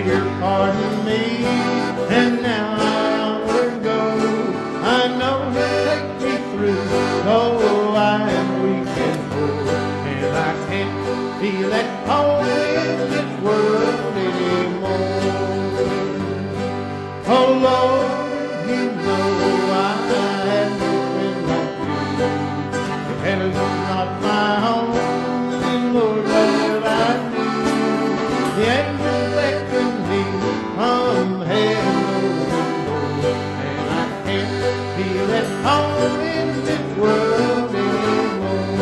Savior pardoned me, and now I onward go. I know He'll take me through, though I am weak and poor, and I can't feel at home in this world anymore. Oh Lord, You know I have no friend like You. If heaven's not my home, then Lord, what will I do? The angels beckon me from heaven, and I can't feel at home in this world anymore.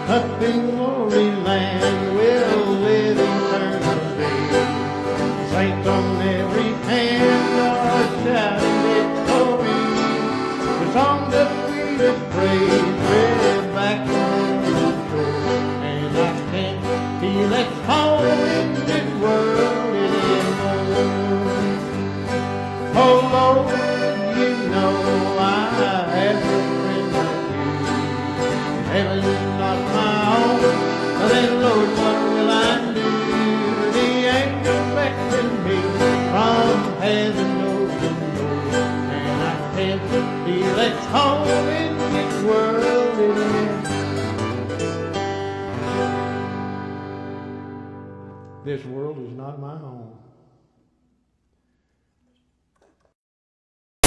Up in glory land we'll live eternally. Saints on every hand are shouting victory. The song of sweetest praise read back on the shore, and I can't feel at home in this world anymore. Oh Lord, You know I have no friend like You. Heaven's not my home, then Lord, what will I do? The angels beckon me from heaven, open door, and I can't feel at home in this world anymore. This world is not my home.